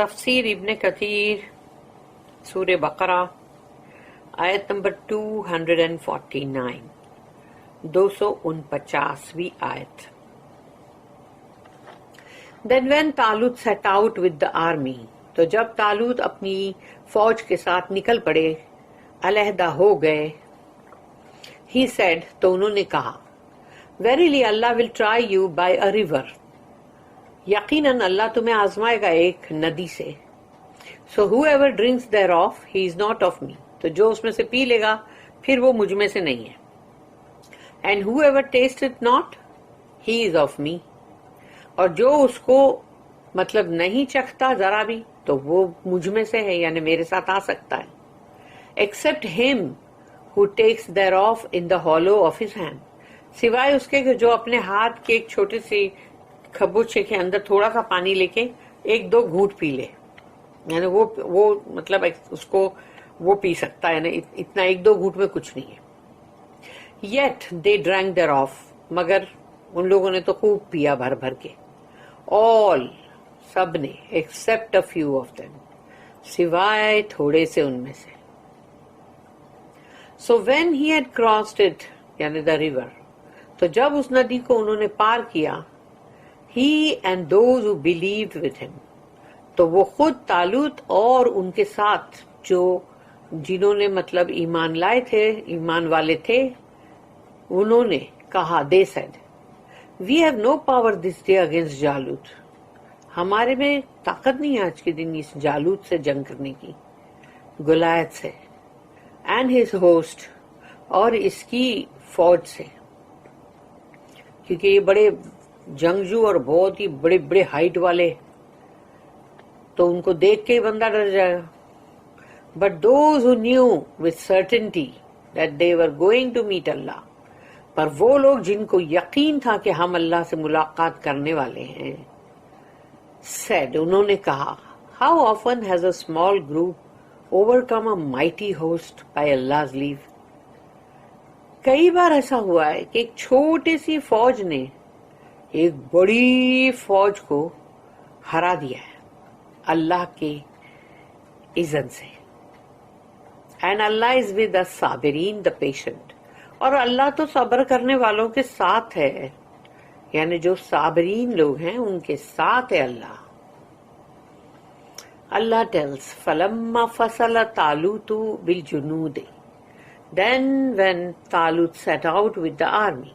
تفسیر ابن کثیر سورہ بقرہ آیت نمبر 249 249ویں آیت. Then when Talut set out with the army, تو جب تالوت اپنی فوج کے ساتھ نکل پڑے، علیحدہ ہو گئے، he said، تو انہوں نے کہا، Verily Allah will try you by a river، یقیناً اللہ تمہیں آزمائے گا ایک ندی سے. So whoever drinks thereof, he is not of me، تو جو اس میں سے پی لے گا پھر وہ مجھ میں سے نہیں ہے. And whoever tasted not, he is of me، اور جو اس کو مطلب نہیں چکھتا ذرا بھی تو وہ مجھ میں سے ہے، یعنی میرے ساتھ آ سکتا ہے. Except him who takes thereof in the hollow of his hand، سوائے اس کے کہ جو اپنے ہاتھ کے ایک چھوٹے سے کھبوچے کے اندر تھوڑا سا پانی لے کے ایک دو گھونٹ پی لے، یعنی وہ مطلب اس کو وہ پی سکتا ہے، یعنی اتنا ایک دو گھونٹ میں کچھ نہیں ہے. Yet they drank thereof، مگر ان لوگوں نے تو خوب پیا بھر بھر کے. All، سب نے، except a few of them، سوائے تھوڑے سے ان میں سے. So when he had crossed it، یعنی the river، تو جب اس ندی کو انہوں نے پار کیا، he and those who believed with him، تو وہ خود تالوت اور ان کے ساتھ جو جنہوں نے مطلب ایمان لائے تھے، ایمان والے تھے، انہوں نے کہا، they said، we have no power this day against جالوت، ہمارے میں طاقت نہیں ہے آج کے دن اس جالوت سے جنگ کرنے کی، گولیت سے، and his host، اور اس کی فوج سے، کیونکہ یہ بڑے جنگجو اور بہت ہی بڑے بڑے ہائٹ والے، تو ان کو دیکھ کے ہی بندہ ڈر جائے گا. But those who knew with certainty that they were going to meet Allah، پر وہ لوگ جن کو یقین تھا کہ ہم اللہ سے ملاقات کرنے والے ہیں، said، انہوں نے کہا، How often has a small group overcome a mighty host by Allah's leave، کئی بار ایسا ہوا ہے کہ ایک چھوٹی سی فوج نے ایک بڑی فوج کو ہرا دیا ہے اللہ کے اذن سے. And Allah is with the Sabireen, the patient، اور اللہ تو صبر کرنے والوں کے ساتھ ہے، یعنی جو صابرین لوگ ہیں ان کے ساتھ ہے اللہ. اللہ tells، فَلَمَّا فَصَلَ طَالُوتُ بِالْجُنُودِ، then when Talut set out with the army،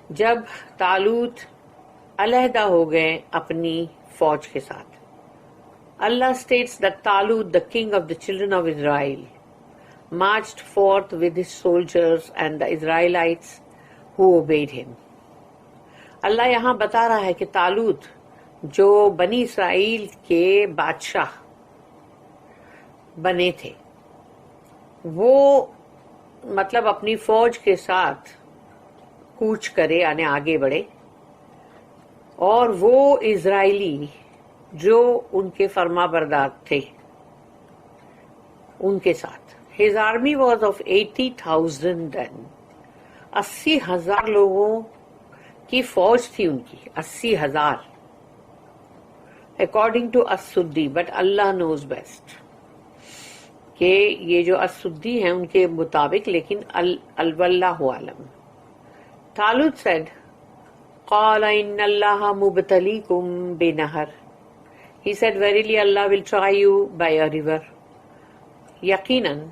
جب تالوت علیحدہ ہو گئے اپنی فوج کے ساتھ. Allah states that Talut, the king of the children of Israel, marched forth with his soldiers and the Israelites who obeyed him. اللہ یہاں بتا رہا ہے کہ تالوت جو بنی اسرائیل کے بادشاہ بنے تھے، وہ مطلب اپنی فوج کے ساتھ کوچ کرے، یعنی آگے بڑھے، اور وہ اسرائیلی جو ان کے فرما بردار تھے ان کے ساتھ. His army was of 80,000 then، 80,000 لوگوں کی فوج تھی ان کی، 80,000 according to as-Suddi، but Allah knows best، کہ یہ جو as-Suddi ہیں ان کے مطابق، لیکن واللہ عالم. Talut said، قال ان اللہ مبتلیکم بنہر، he said verily Allah will try you by a river، یقیناً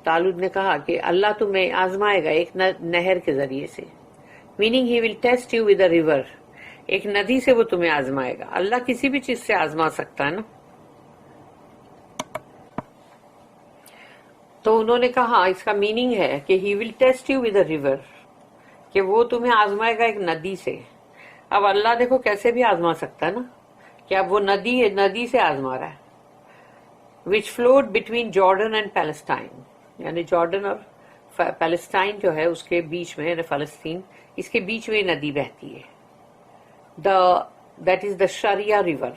تالوت نے کہا کہ اللہ تمہیں آزمائے گا ایک نہر کے ذریعے سے، meaning he will test you with a river، ایک ندی سے وہ تمہیں آزمائے گا. اللہ کسی بھی چیز سے آزما سکتا ہے نا. تو انہوں نے کہا اس کا میننگ ہے کہ he will test you with a river، کہ وہ تمہیں آزمائے گا ایک ندی سے. اب اللہ دیکھو کیسے بھی آزما سکتا ہے نا، کہ اب وہ ندی سے آزما رہا ہے، which flowed between Jordan and Palestine، یعنی جارڈن اور پیلسٹائن جو ہے اس کے بیچ میں، یعنی فلسطین، اس کے بیچ میں ندی بہتی ہے. that is the Sharia river،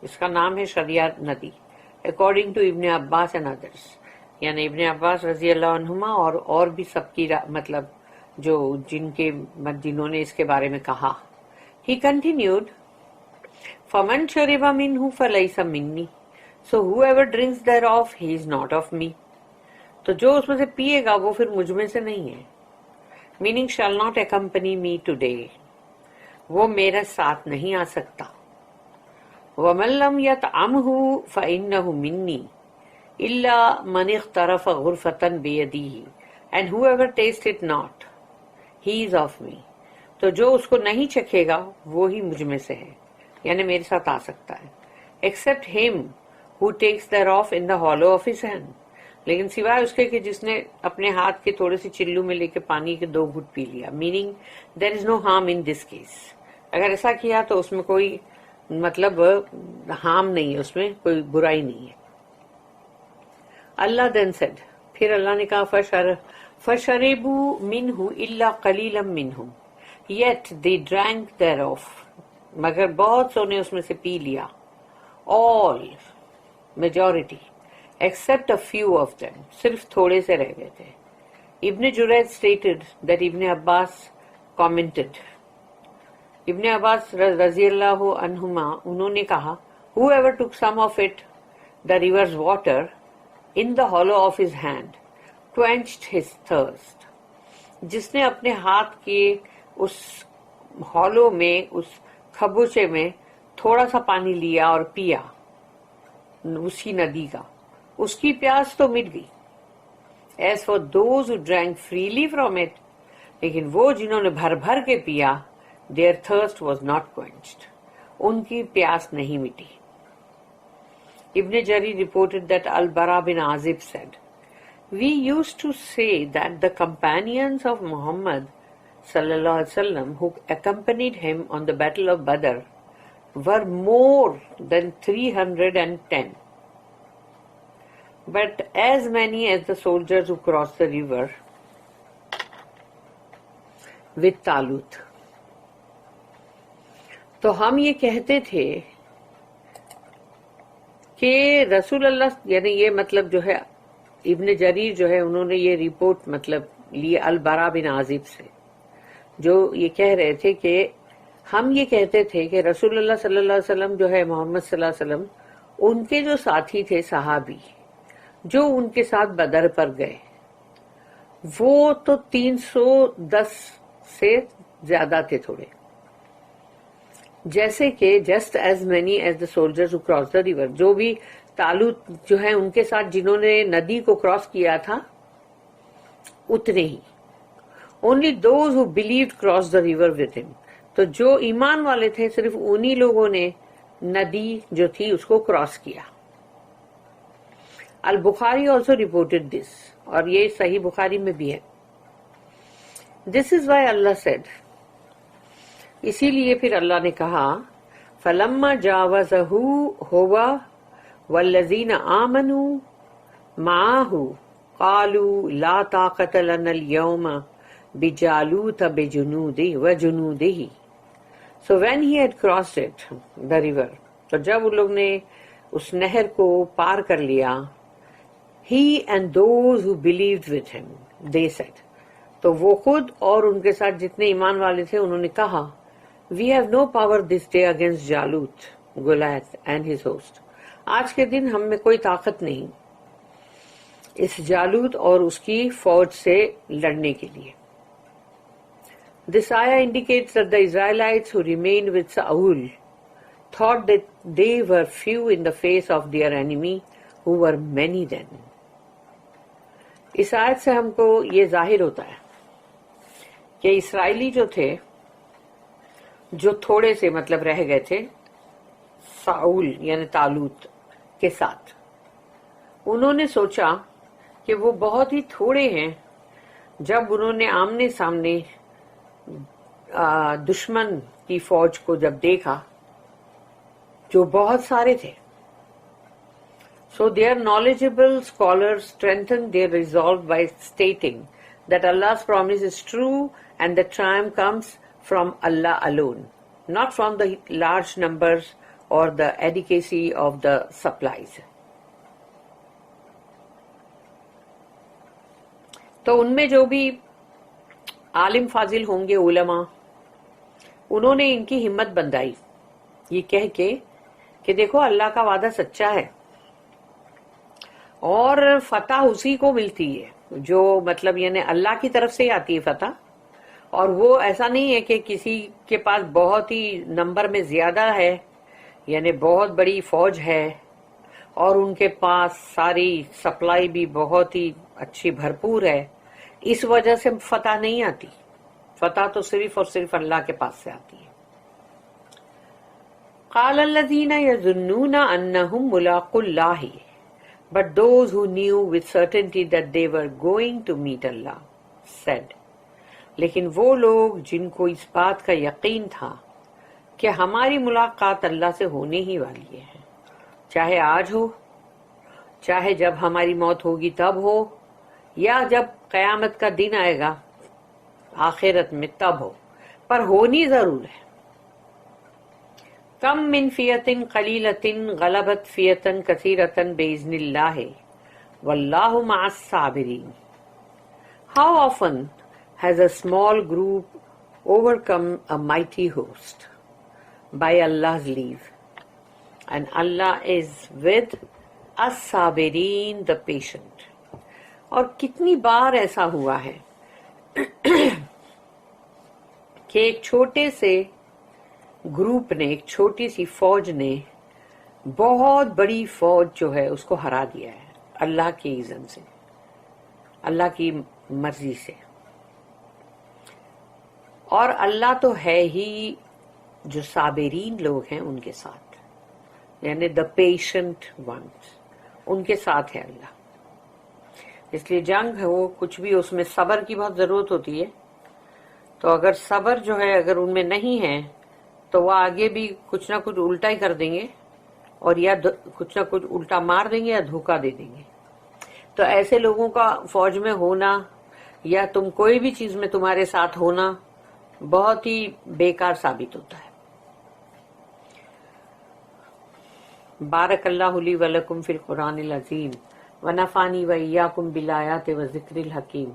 اس کا نام ہے شریعہ ندی، according to ابن عباس and others، یعنی ابن عباس رضی اللہ عنہما اور بھی سب کی مطلب جو جنہوں نے اس کے بارے میں کہا. He continued، فَمَنْ شَرِبَ مِنْهُ فَلَيْسَ مِنِّي. So whoever drinks thereof, he is not of me. تو جو اس میں سے پیے گا وہ پھر مجھ میں سے نہیں ہے. Meaning shall not accompany me today. وہ میرے ساتھ نہیں آ سکتا. وَمَنْ لَمْ يَطْعَمْهُ فَإِنَّهُ مِنِّي إِلَّا مَنِ اغْتَرَفَ غُرْفَةً بِيَدِهِ. And whoever tastes it not, he is of me. تو جو اس کو نہیں چکھے گا وہی مجھ میں سے ہے، یعنی میرے ساتھ آ سکتا ہے. Except him who takes thereof in the hollow of his hand. لیکن سوائے اس کے کہ جس نے اپنے ہاتھ کے تھوڑے سے چلو میں لے کے پانی کے 2 گھٹ پی لیا. Meaning there is no harm in this case. اگر ایسا کیا تو اس میں کوئی مطلب ہارم نہیں ہے، اس میں کوئی برائی نہیں ہے. اللہ then said، پھر اللہ نے کہا فَشَرِبُوا مِنْهُ إِلَّا قَلِيلًا مِنْهُمْ yet they drank thereof. مگر بہت سو نے اس میں سے پی لیا. all majority except a few of them. صرف تھوڑے سے رہ گئے تھے. ابن جریج stated that ابن عباس commented. ابن عباس رضی اللہ عنہما انہوں نے کہا whoever took some of it, the river's water, in the hollow of his hand, quenched his thirst. جس نے اپنے ہاتھ کے اس ہالو میں، اس کھبوچے میں تھوڑا سا پانی لیا اور پیا اسی ندی کا، اس کی پیاس تو مٹ گئی. As for those who drank freely from it، لیکن وہ جنہوں نے بھر بھر کے پیا، their thirst was not quenched، ان کی پیاس نہیں مٹی. Ibn Jarir reported that Al-Bara bin Azib said, we used to say that the companions of Muhammad sallallahu alaihi wasallam who accompanied him on the battle of Badr were more than 310, but as many as the soldiers who crossed the river with Talut. تو ہم یہ کہتے تھے کہ رسول اللہ، یعنی یہ مطلب جو ہے ابن جریر جو ہے انہوں نے یہ رپورٹ مطلب لی البرا بن عازب سے، جو یہ کہہ رہے تھے کہ ہم یہ کہتے تھے کہ رسول اللہ صلی اللہ علیہ وسلم جو ہے محمد صلی اللہ علیہ وسلم، ان کے جو ساتھی تھے صحابی جو ان کے ساتھ بدر پر گئے، وہ تو 310 سے زیادہ تھے تھوڑے. جیسے کہ just as many as the soldiers who cross the river, جو بھی تالوت جو ہے ان کے ساتھ جنہوں نے ندی کو کراس کیا تھا اتنے ہی. Only those who believed cross the river with ہم، تو جو ایمان والے تھے صرف انہی لوگوں نے ندی جو تھی اس کو کراس کیا. البخاری آلسو رپورٹڈ دس، اور یہ صحیح بخاری میں بھی ہے. دس از وائی اللہ سیڈ، اسی لیے پھر اللہ نے کہا فَلَمَّا جَاوَزَهُ هُوَ وَالَّذِينَ آمَنُوا مَعَهُ قَالُوا لَا طَاقَةَ لَنَا الْيَوْمَ بِجَالُوتَ وَجُنُودِهِ. So when he had crossed it, the river، تو جب ان لوگ نے اس نہر کو پار کر لیا، he and those who believed with him, they said، تو وہ خود اور ان کے ساتھ جتنے ایمان والے تھے انہوں نے کہا we have no power this day against Jalut, Goliath and his host. آج کے دن ہم میں کوئی طاقت نہیں اس جالوت اور اس کی فوج سے لڑنے کے لیے. This ayah indicates that the Israelites who remained with Saul thought that they were few in the face of their enemy who were many then. اس آیت سے ہم کو یہ ظاہر ہوتا ہے کہ اسرائیلی جو تھے، جو تھوڑے سے مطلب رہ گئے تھے ساؤل یعنی طالوت کے ساتھ، انہوں نے سوچا کہ وہ بہت ہی تھوڑے ہیں. جب انہوں نے آمنے سامنے دشمن کی فوج کو جب دیکھا جو بہت سارے تھے، so their knowledgeable scholars strengthened their resolve by stating that Allah's promise is true and the triumph comes from Allah alone, not from the large numbers or the adequacy of the supplies. تو ان میں جو بھی عالم فاضل ہوں گے، علماء، انہوں نے ان کی ہمت بندھائی یہ کہہ کے کہ دیکھو اللہ کا وعدہ سچا ہے اور فتح اسی کو ملتی ہے جو مطلب یعنی اللہ کی طرف سے ہی آتی ہے فتح، اور وہ ایسا نہیں ہے کہ کسی کے پاس بہت ہی نمبر میں زیادہ ہے، یعنی بہت بڑی فوج ہے اور ان کے پاس ساری سپلائی بھی بہت ہی اچھی بھرپور ہے، اس وجہ سے فتح نہیں آتی۔ فتح تو صرف اور صرف اللہ کے پاس سے آتی ہے۔ قال الذین یظنون انہم ملاقو اللہ but those who knew with certainty that they were going to meet Allah said، لیکن وہ لوگ جن کو اس بات کا یقین تھا کہ ہماری ملاقات اللہ سے ہونے ہی والی ہے، چاہے آج ہو، چاہے جب ہماری موت ہوگی تب ہو، یا جب قیامت کا دن آئے گا آخرت میں تب ہو، پر ہونی ضرور ہے۔ کم من فیۃ قلیلۃ غلبت فیۃ کثیرۃ بإذن اللہ واللہ مع الصابرین۔ How often has a small group overcome a mighty host by Allah's leave, and Allah is with الصابرین the patient۔ اور کتنی بار ایسا ہوا ہے کہ ایک چھوٹے سے گروپ نے، ایک چھوٹی سی فوج نے بہت بڑی فوج جو ہے اس کو ہرا دیا ہے اللہ کے اذن سے، اللہ کی مرضی سے۔ اور اللہ تو ہے ہی جو صابرین لوگ ہیں ان کے ساتھ، یعنی دا پیشنٹ ونس، ان کے ساتھ ہے اللہ۔ اس لیے جنگ ہو کچھ بھی، اس میں صبر کی بہت ضرورت ہوتی ہے، تو اگر صبر جو ہے اگر ان میں نہیں ہے تو وہ آگے بھی کچھ نہ کچھ الٹا ہی کر دیں گے، اور یا کچھ نہ کچھ الٹا مار دیں گے یا دھوکہ دے دیں گے۔ تو ایسے لوگوں کا فوج میں ہونا یا تم کوئی بھی چیز میں تمہارے ساتھ ہونا بہت ہی بیکار ثابت ہوتا ہے۔ بارک اللہ لی ولکم فی القرآن العظیم ونفعنی وإیاکم بالآیات والذکر الحکیم۔